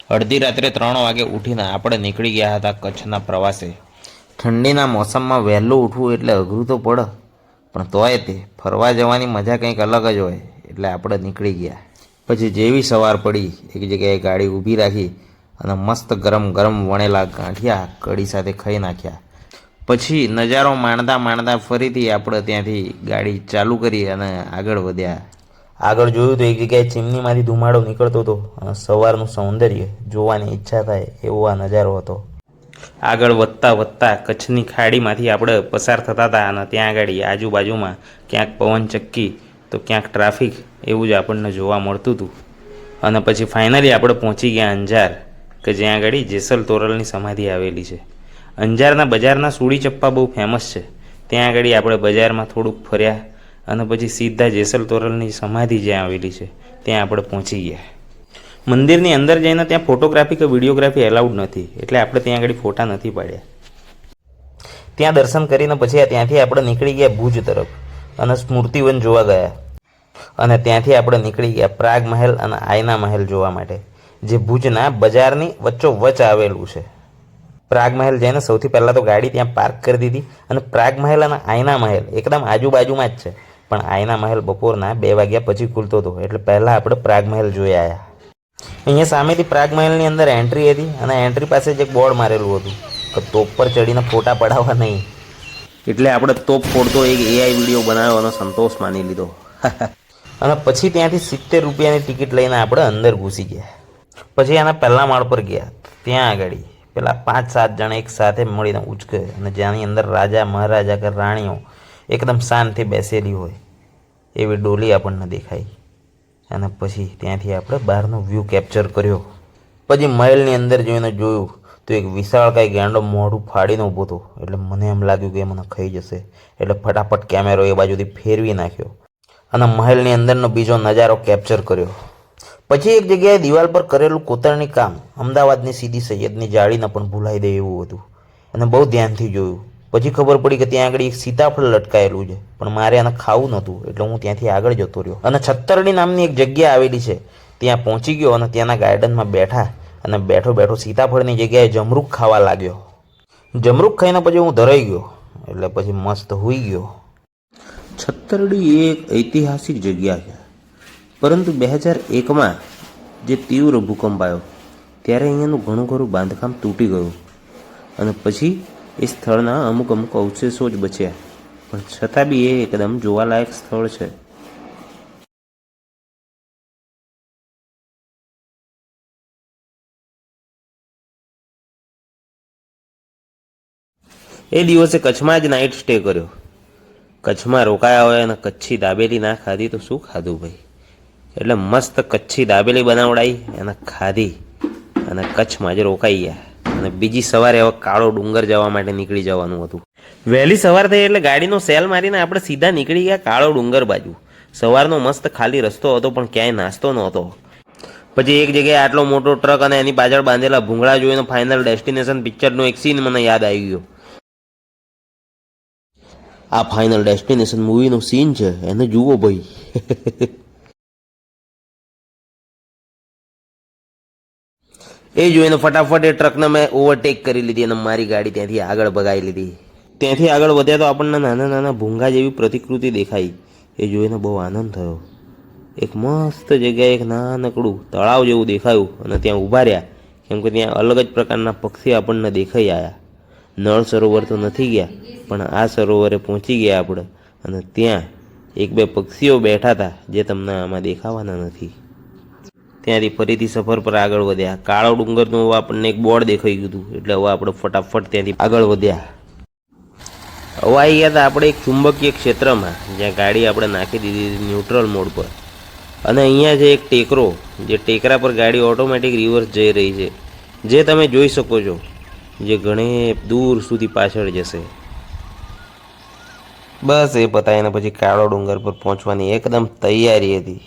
અડધી રાત્રે 3 વાગે ઉઠીને આપણે નીકળી ગયા હતા કચ્છના પ્રવાસે। ઠંડીના મોસમમાં વહેલું ઉઠવું એટલે અઘરું તો પડે, પણ તોય તે ફરવા જવાની મજા કંઈક અલગ જ હોય, એટલે આપણે નીકળી ગયા। પછી જેવી સવાર પડી એક જગ્યાએ ગાડી ઊભી રાખી અને મસ્ત ગરમ ગરમ વણેલા ગાંઠિયા કઢી સાથે ખાઈ નાખ્યા। પછી નજારો માણતા માણતા ફરીથી આપણે ત્યાંથી ગાડી ચાલુ કરી અને આગળ વધ્યા। આગળ જોયું તો એક જગ્યાએ ચીમનીમાંથી ધુમાડો નીકળતો હતો અને સવારનું સૌંદર્ય જોવાની ઈચ્છા થાય એવો આ નજારો હતો। આગળ વધતા વધતા કચ્છની ખાડીમાંથી આપણે પસાર થતા હતા અને ત્યાં આગળ આજુબાજુમાં ક્યાંક પવનચક્કી તો ક્યાંક ટ્રાફિક એવું જ આપણને જોવા મળતું હતું। અને પછી ફાઇનલી આપણે પહોંચી ગયા અંજાર, કે જ્યાં આગળ જેસલ તોરલની સમાધિ આવેલી છે। અંજારના બજારના સૂડી ચપ્પા બહુ ફેમસ છે, ત્યાં આગળ આપણે બજારમાં થોડુંક ફર્યા અને પછી સીધા જેસલ તોરલની સમાધિ જ્યાં આવેલી છે ત્યાં આપણે પહોંચી ગયા। મંદિરની અંદર જઈને ત્યાં ફોટોગ્રાફી કે વિડીયોગ્રાફી એલાઉડ નથી, એટલે આપણે ત્યાં આગળ ફોટા નથી પાડ્યા। ત્યાં દર્શન કરીને પછી ત્યાંથી આપણે નીકળી ગયા ભુજ તરફ અને સ્મૃતિવન જોવા ગયા। અને ત્યાંથી આપણે નીકળી ગયા પ્રાગ મહેલ અને આયના મહેલ જોવા માટે, જે ભુજના બજારની વચ્ચોવચ્ચ આવેલું છે। પ્રાગ મહેલ જઈને સૌથી પહેલાં તો ગાડી ત્યાં પાર્ક કરી દીધી અને પ્રાગ મહેલ અને આયના મહેલ એકદમ આજુબાજુમાં જ છે, પણ આયના મહેલ બપોરના 2 વાગ્યા પછી ખુલતો હતો, એટલે પહેલાં આપણે પ્રાગ મહેલ જોઈ આવ્યા। અહીંયા સામેથી પ્રાગ મહેલની અંદર એન્ટ્રી હતી અને એન્ટ્રી પાસે જ એક બોર્ડ મારેલું હતું કે તોપ પર ચડીને ફોટા પડાવવા નહીં, એટલે આપણે તોપ ફોડતો એક AI વિડીયો બનાવ્યો અને સંતોષ માની લીધો। અને પછી ત્યાંથી 70 રૂપિયાની ટિકિટ લઈને આપણે અંદર ઘૂસી ગયા। પછી એના પહેલા માળ પર ગયા, ત્યાં આગળ પેલા 5-7 જણા એક સાથે મળીને ઉચકે અને જેની અંદર રાજા મહારાજા કે રાણીઓ એકદમ શાંતિથી બેસેલી હોય એવી ડોલી આપણને દેખાઈ। અને પછી ત્યાંથી આપણે બહારનો વ્યૂ કેપ્ચર કર્યો। પછી મહેલની અંદર જોઈને જોયું તો એક વિશાળકાય ગાંડો મોઢું ફાડીને ઊભો હતો, એટલે મને એમ લાગ્યું કે મને ખાઈ જશે, એટલે ફટાફટ કેમેરો એ બાજુથી ફેરવી નાખ્યો અને મહેલની અંદરનો બીજો નજારો કેપ્ચર કર્યો। પછી એક જગ્યાએ દિવાલ પર કરેલું કોતરણી કામ અમદાવાદની સીધી સૈયદની જાળીને પણ ભૂલાઈ દે એવું હતું અને બહુ ધ્યાનથી જોયું। પછી ખબર પડી કે ત્યાં આગળ એક સીતાફળ લટકાયેલું છે, પણ મારે એને ખાવું નહોતું, એટલે હું ત્યાંથી આગળ જતો રહ્યો અને છત્તરડી નામની એક જગ્યા આવેલી છે ત્યાં પહોંચી ગયો અને ત્યાંના ગાર્ડનમાં બેઠા અને બેઠો બેઠો સીતાફળની જગ્યાએ જમરૂખ ખાવા લાગ્યો। જમરૂખ ખાઈને પછી હું ધરાઈ ગયો, એટલે પછી મસ્ત સૂઈ ગયો। છત્તરડી એક ઐતિહાસિક જગ્યા છે, પરંતુ 2001માં જે તીવ્ર ભૂકંપ આવ્યો ત્યારે અહીંયાનું ઘણું ખરું બાંધકામ તૂટી ગયું અને પછી એ સ્થળના અમુક અવશેષો જ બચ્યા, પણ છતાં બી એ એકદમ જોવાલાયક સ્થળ છે। એ દિવસે કચ્છમાં જ નાઇટ સ્ટે કર્યો। કચ્છમાં રોકાયા હોય અને કચ્છી દાબેલી ના ખાધી તો શું ખાધું ભાઈ, એટલે મસ્ત કચ્છી દાબેલી બનાવડાવી અને ખાધી અને કચ્છમાં જ રોકાઈ ગયા અને બીજી સવારે હવે કાળો ડુંગર જવા માટે નીકળી જવાનું હતું। વહેલી સવાર થઈ એટલે ગાડીનો સેલ મારીને આપણે સીધા નીકળી ગયા કાળો ડુંગર બાજુ। સવારનો મસ્ત ખાલી રસ્તો હતો, પણ ક્યાંય નાસ્તો નહોતો। પછી એક જગ્યાએ આટલો મોટો ટ્રક અને એની પાછળ બાંધેલા ભૂંગળા જોઈને ફાઇનલ ડેસ્ટિનેશન પિક્ચરનો એક સીન મને યાદ આવી ગયો। આ ફાઇનલ ડેસ્ટિનેશન મૂવીનો સીન છે, એને જુઓ ભાઈ। એ જોઈને ફટાફટ એ ટ્રકને મેં ઓવરટેક કરી લીધી અને મારી ગાડી ત્યાંથી આગળ ભગાવી લીધી। ત્યાંથી આગળ વધ્યા તો આપણને નાના નાના ભૂંગા જેવી પ્રતિકૃતિ દેખાઈ, એ જોઈને બહુ આનંદ થયો। એક મસ્ત જગ્યાએ એક નાનકડું તળાવ જેવું દેખાયું અને ત્યાં ઊભા રહ્યા, કેમ કે ત્યાં અલગ જ પ્રકારના પક્ષી આપણને દેખાઈ આવ્યા। નળ સરોવર તો નથી ગયા, પણ આ સરોવરે પહોંચી ગયા આપણે અને ત્યાં 1-2 પક્ષીઓ બેઠા હતા જે તમને આમાં દેખાવાના નથી। ત્યાંથી ફરીથી સફર પર આગળ વધ્યા। કાળો ડુંગરનું હવે આપણને એક બોર્ડ દેખાઈ ગયું હતું, એટલે હવે આપણે ફટાફટ ત્યાંથી આગળ વધ્યા। હવે આવી ગયા હતા આપણે એક ચુંબકીય ક્ષેત્રમાં, જ્યાં ગાડી આપણે નાખી દીધી ન્યુટ્રલ મોડ પર અને અહીંયા છે એક ટેકરો, જે ટેકરા પર ગાડી ઓટોમેટિક રિવર્સ જઈ રહી છે, જે તમે જોઈ શકો છો, જે ઘણે દૂર સુધી પાછળ જશે। બસ એ પતાવીને પછી કાળો ડુંગર પર પહોંચવાની એકદમ તૈયારી હતી।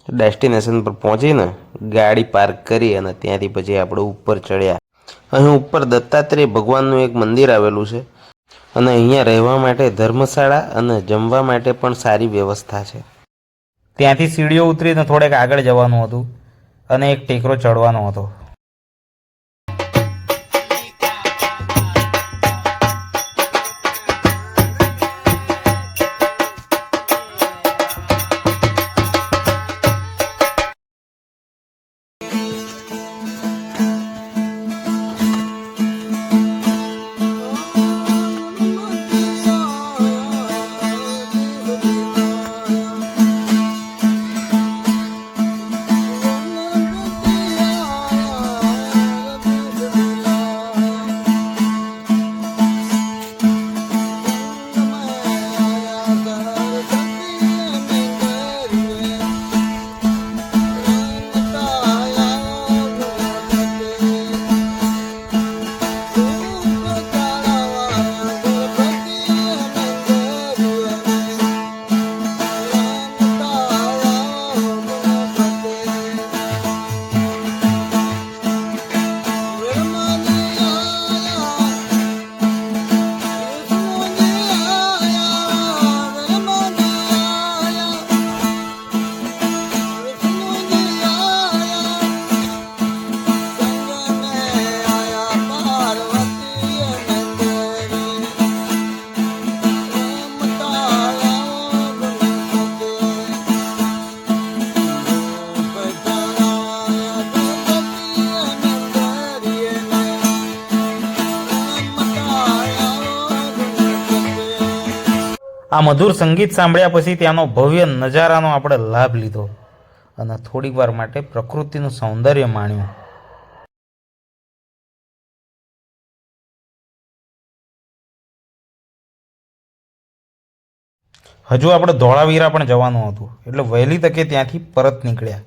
ડેસ્ટિનેશન પર પહોંચીને ગાડી પાર્ક કરી અને ત્યાંથી પછી આપણે ઉપર ચડ્યા। અહીં ઉપર દત્તાત્રેય ભગવાનનું એક મંદિર આવેલું છે અને અહીંયા રહેવા માટે ધર્મશાળા અને જમવા માટે પણ સારી વ્યવસ્થા છે। ત્યાંથી સીડીઓ ઉતરીને થોડેક આગળ જવાનું હતું અને એક ટેકરો ચડવાનો હતો. આ મધુર સંગીત સાંભળ્યા પછી ત્યાંનો ભવ્ય નજારાનો આપણે લાભ લીધો અને થોડીક વાર માટે પ્રકૃતિનું સૌંદર્ય માણ્યું. હજુ આપણે ધોળાવીરા પણ જવાનું હતું એટલે વહેલી તકે ત્યાંથી પરત નીકળ્યા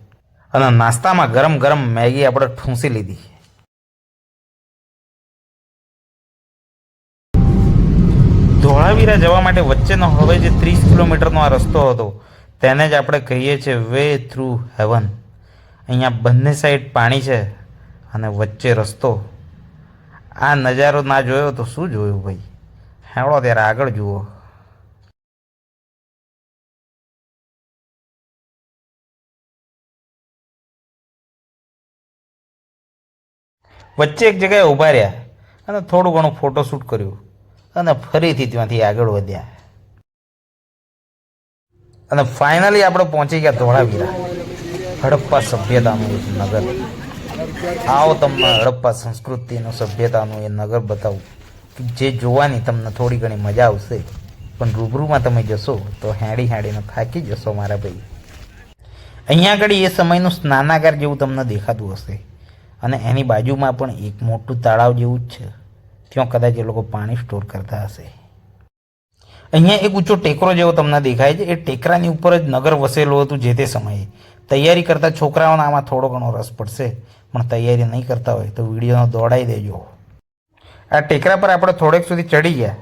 અને નાસ્તામાં ગરમ ગરમ મેગી આપણે ઠૂંસી લીધી. ધોળાવીરા જવા માટે વચ્ચેનો હવે જે 30 કિલોમીટરનો આ રસ્તો હતો તેને જ આપણે કહીએ છીએ વે થ્રુ હેવન. અહીંયા બંને સાઈડ પાણી છે અને વચ્ચે રસ્તો. આ નજારો ના જોયો તો શું જોયું ભાઈ. હેળો ત્યારે આગળ જુઓ. વચ્ચે એક જગ્યાએ ઊભા રહ્યા અને થોડું ઘણું ફોટોશૂટ કર્યું અને ફરીથી ત્યાંથી આગળ વધ્યા અને ફાઇનલી આપણે પહોંચી ગયા ધોળાવીરા, હડપ્પા સભ્યતાનું એક નગર. આવો તમને હડપ્પા સંસ્કૃતિનું સભ્યતાનું એ નગર બતાવું જે જોવાની તમને થોડી ઘણી મજા આવશે, પણ રૂબરૂમાં તમે જશો તો હેડીને થાકી જશો મારા ભાઈ. અહીંયા આગળ એ સમયનું સ્નાનાગાર જેવું તમને દેખાતું હશે અને એની બાજુમાં પણ એક મોટું તળાવ જેવું જ છે. ત્યાં કદાચ એ લોકો પાણી સ્ટોર કરતા હશે. અહીંયા એક ઊંચો ટેકરો જેવો તમને દેખાય છે. એ ટેકરાની ઉપર જ નગર વસેલું હતું જે તે સમયે. તૈયારી કરતા છોકરાઓને આમાં થોડો ઘણો રસ પડશે, પણ તૈયારી નહીં કરતા હોય તો વિડીયોનો દોડાઈ દેજો. આ ટેકરા પર આપણે થોડેક સુધી ચડી ગયા,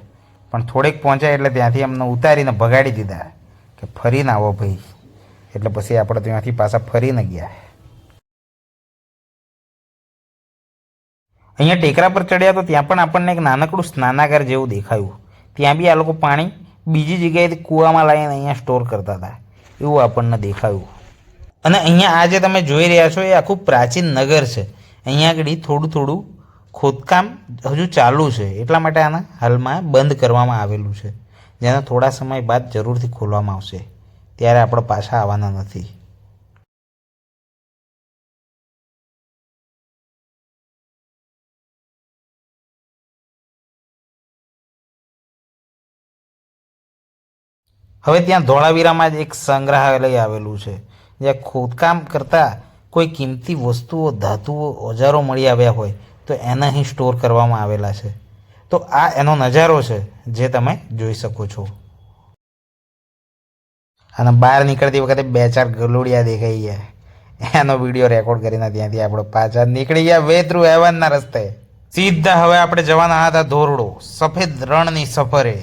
પણ થોડેક પહોંચ્યા એટલે ત્યાંથી અમને ઉતારીને ભગાડી દીધા કે ફરીને આવો ભાઈ. એટલે પછી આપણે ત્યાંથી પાછા ફરીને ગયા. અહીંયા ટેકરા પર ચડ્યા તો ત્યાં પણ આપણને એક નાનકડું સ્નાનાગાર જેવું દેખાયું. ત્યાં બી આ લોકો પાણી બીજી જગ્યાએથી કૂવામાં લાવીને અહીંયા સ્ટોર કરતા હતા એવું આપણને દેખાયું. અને અહીંયા આ જે તમે જોઈ રહ્યા છો એ આખું પ્રાચીન નગર છે. અહીંયા આગળ થોડું ખોદકામ હજુ ચાલુ છે, એટલા માટે આને હાલમાં બંધ કરવામાં આવેલું છે, જેને થોડા સમય બાદ જરૂરથી ખોલવામાં આવશે. ત્યારે આપણે પાછા આવવાના નથી. હવે ત્યાં ધોળાવીરામાં જ એક સંગ્રહાલય આવેલું છે જ્યાં ખોદકામ કરતાં કોઈ કિંમતી વસ્તુઓ, ધાતુઓ, ઓજારો મળી આવ્યા હોય તો એને અહીં સ્ટોર કરવામાં આવેલા છે. તો આ એનો નજારો છે જે તમે જોઈ શકો છો. અને બહાર નીકળતી વખતે 2-4 ગલોડિયા દેખાઈ ગયા. એનો વિડીયો રેકોર્ડ કરીને ત્યાંથી આપણે પાછા નીકળી ગયા વે થ્રુ હેવનના રસ્તે. સીધા હવે આપણે જવાના હતા ધોરડો, સફેદ રણની સફરે.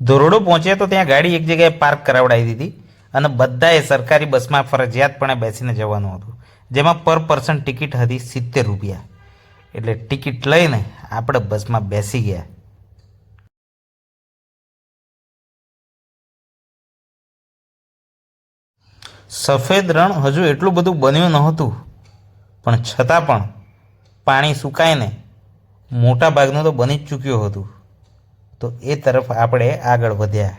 ધોરડો પહોંચ્યા તો ત્યાં ગાડી એક જગ્યાએ પાર્ક કરાવડાવી દીધી અને બધાએ સરકારી બસમાં ફરજિયાતપણે બેસીને જવાનું હતું, જેમાં પર પર્સન ટિકિટ હતી 70 રૂપિયા. એટલે ટિકિટ લઈને આપણે બસમાં બેસી ગયા સફેદ રણ હજુ એટલું બધું બન્યું નહોતું, પણ છતાં પણ પાણી સુકાઈને મોટા ભાગનું તો બની જ ચૂક્યું હતું. તો એ તરફ આપણે આગળ વધ્યા.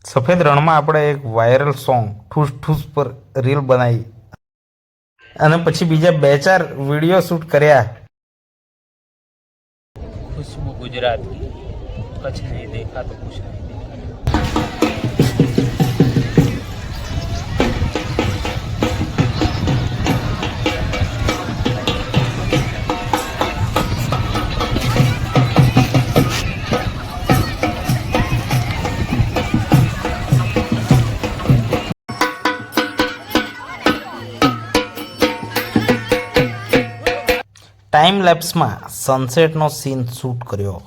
સફેદ રણમાં આપણે એક વાયરલ સોંગ ઠૂસ ઠૂસ પર રીલ બનાવી અને પછી બીજા 2-4 વિડીયો શૂટ કર્યા. खुशबू गुजरात की, कच्छ नहीं देखा तो कुछ नहीं देखा. ટાઈમ લેપ્સમાં સનસેટનો સીન શૂટ કર્યો.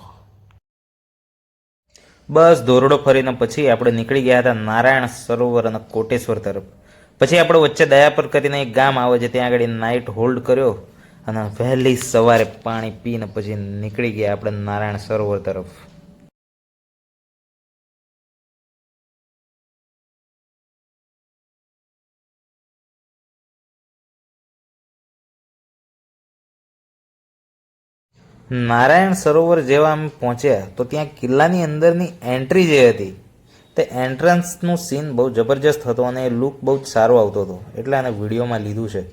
બસ દોરડો ફરીને પછી આપણે નીકળી ગયા હતા નારાયણ સરોવર અને કોટેશ્વર તરફ. પછી આપણે વચ્ચે દયાપર કરીને એક ગામ આવે છે, ત્યાં આગળ નાઇટ હોલ્ડ કર્યો અને વહેલી સવારે પાણી પીને પછી નીકળી ગયા આપણે નારાયણ સરોવર તરફ. નારાયણ સરોવર જેવા અમે પહોંચ્યા તો ત્યાં કિલ્લાની અંદરની એન્ટ્રી જે હતી તે એન્ટ્રન્સનું સીન બહુ જબરજસ્ત હતો અને એ લુક બહુ જ સારો આવતો હતો, એટલે આને વિડીયોમાં લીધું છે.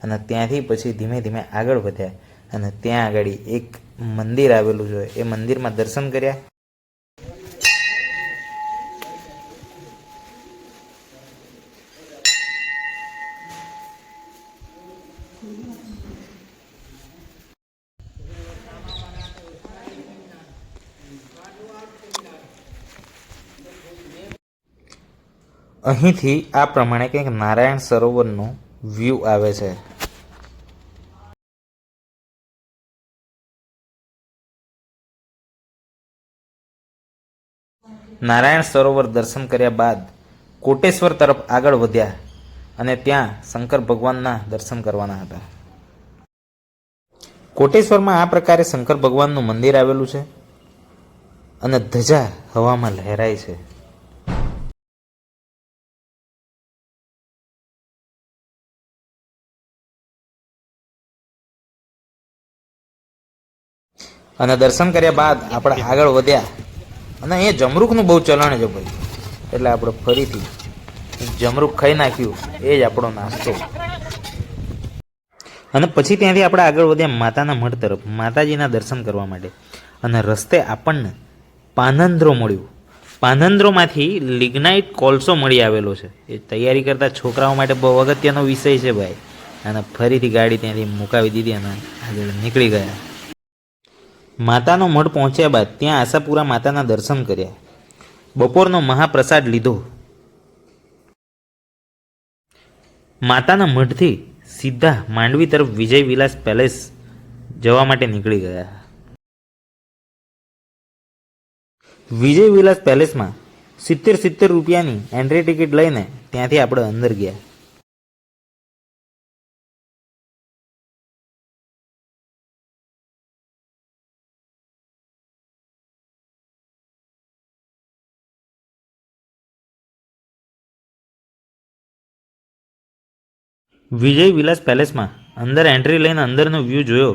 અને ત્યાંથી પછી ધીમે ધીમે આગળ વધ્યા અને ત્યાં આગળ એક મંદિર આવેલું છે, એ મંદિરમાં દર્શન કર્યા. અહીંથી આ પ્રમાણે કંઈક નારાયણ સરોવરનો વ્યૂ આવે છે. નારાયણ સરોવર દર્શન કર્યા બાદ કોટેશ્વર તરફ આગળ વધ્યા અને ત્યાં શંકર ભગવાનના દર્શન કરવાના હતા. કોટેશ્વરમાં આ પ્રકારે શંકર ભગવાનનું મંદિર આવેલું છે અને ધજા હવામાં લહેરાય છે. અને દર્શન કર્યા બાદ આપણે આગળ વધ્યા અને અહીંયા જમરૂખનું બહુ ચલણ છે ભાઈ, એટલે આપણે ફરીથી જમરૂખ ખાઈ નાખ્યું, એ જ આપણો નાસ્તો. અને પછી ત્યાંથી આપણે આગળ વધ્યા માતાના મઢ તરફ, માતાજીના દર્શન કરવા માટે. અને રસ્તે આપણને પાનંદ્રો મળ્યું. પાનંદ્રોમાંથી લિગ્નાઇટ કોલસો મળી આવેલો છે. એ તૈયારી કરતા છોકરાઓ માટે બહુ અગત્યનો વિષય છે ભાઈ. અને ફરીથી ગાડી ત્યાંથી મુકાવી દીધી અને આગળ નીકળી ગયા. માતાનો મઢ પહોંચ્યા બાદ ત્યાં આશાપુરા માતાના દર્શન કર્યા, બપોરનો મહાપ્રસાદ લીધો. માતાના મઢથી સીધા માંડવી તરફ વિજય વિલાસ પેલેસ જવા માટે નીકળી ગયા. વિજય વિલાસ પેલેસમાં 70 રૂપિયાની એન્ટ્રી ટિકિટ લઈને ત્યાંથી આપણે અંદર ગયા. વિજય વિલાસ પેલેસમાં અંદર એન્ટ્રી લઈને અંદરનો વ્યૂ જોયો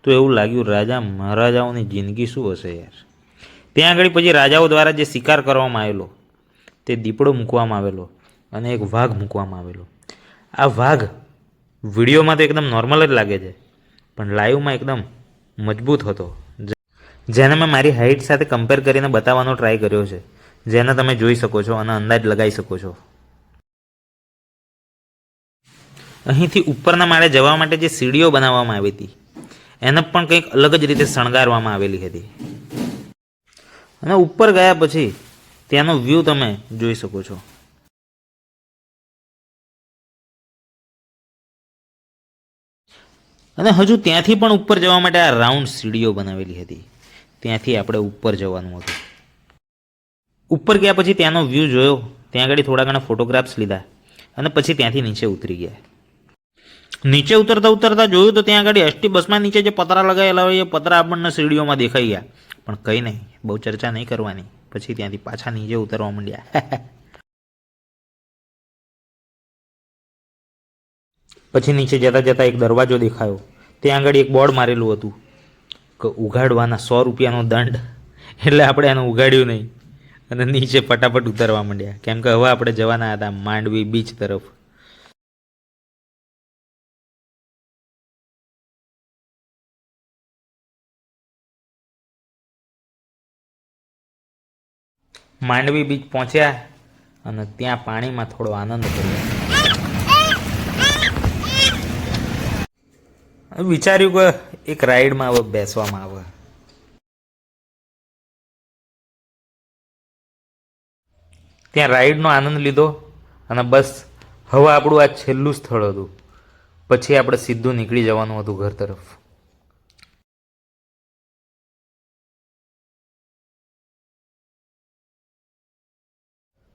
તો એવું લાગ્યું રાજા મહારાજાઓની જિંદગી શું હશે યાર. ત્યાં આગળ પછી રાજાઓ દ્વારા જે શિકાર કરવામાં આવેલો તે દીપડો મૂકવામાં આવેલો અને એક વાઘ મૂકવામાં આવેલો. આ વાઘ વિડીયોમાં તો એકદમ નોર્મલ જ લાગે છે, પણ લાઈવમાં એકદમ મજબૂત હતો, જેને મેં મારી હાઇટ સાથે કમ્પેર કરીને બતાવવાનો ટ્રાય કર્યો છે, જેને તમે જોઈ શકો છો અને અંદાજ લગાવી શકો છો. અહીંથી ઉપરના માળે જવા માટે જે સીડીઓ બનાવવામાં આવી હતી એને પણ કંઈક અલગ જ રીતે શણગારવામાં આવેલી હતી. અને ઉપર ગયા પછી ત્યાંનો વ્યૂ તમે જોઈ શકો છો. અને હજુ ત્યાંથી પણ ઉપર જવા માટે આ રાઉન્ડ સીડીઓ બનાવેલી હતી, ત્યાંથી આપણે ઉપર જવાનું હતું. ઉપર ગયા પછી ત્યાંનો વ્યૂ જોયો, ત્યાં આગળ થોડા ઘણા ફોટોગ્રાફ્સ લીધા અને પછી ત્યાંથી નીચે ઉતરી ગયા. નીચે ઉતરતા ઉતરતા જોયું તો ત્યાં આગળ એસટી બસમાં નીચે જે પતરા લગાવેલા હોય એ પતરા આપણને સીડીઓમાં દેખાઈ ગયા, પણ કંઈ નહીં, બહુ ચર્ચા નહીં કરવાની. પછી ત્યાંથી પાછા નીચે ઉતરવા માંડ્યા. પછી નીચે જતા જતા એક દરવાજો દેખાયો. ત્યાં આગળ એક બોર્ડ મારેલું હતું કે ઉઘાડવાના 100 રૂપિયાનો દંડ. એટલે આપણે એને ઉઘાડ્યું નહીં અને નીચે ફટાફટ ઉતરવા માંડ્યા, કેમ કે હવે આપણે જવાના હતા માંડવી બીચ તરફ. માંડવી બીચ પહોંચ્યા અને ત્યાં પાણીમાં થોડો આનંદ કર્યો. વિચાર્યું કે એક રાઈડમાં હવે બેસવામાં આવે. ત્યાં રાઈડનો આનંદ લીધો અને બસ હવે આપણું આ છેલ્લું સ્થળ હતું. પછી આપણે સીધું નીકળી જવાનું હતું ઘર તરફ.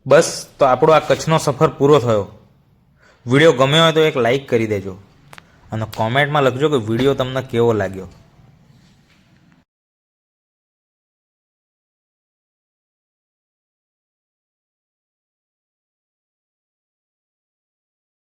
બસ તો આપણો આ કચ્છનો સફર પૂરો થયો. વિડીયો ગમ્યો હોય તો એક લાઈક કરી દેજો અને કોમેન્ટમાં લખજો કે વિડીયો તમને કેવો લાગ્યો.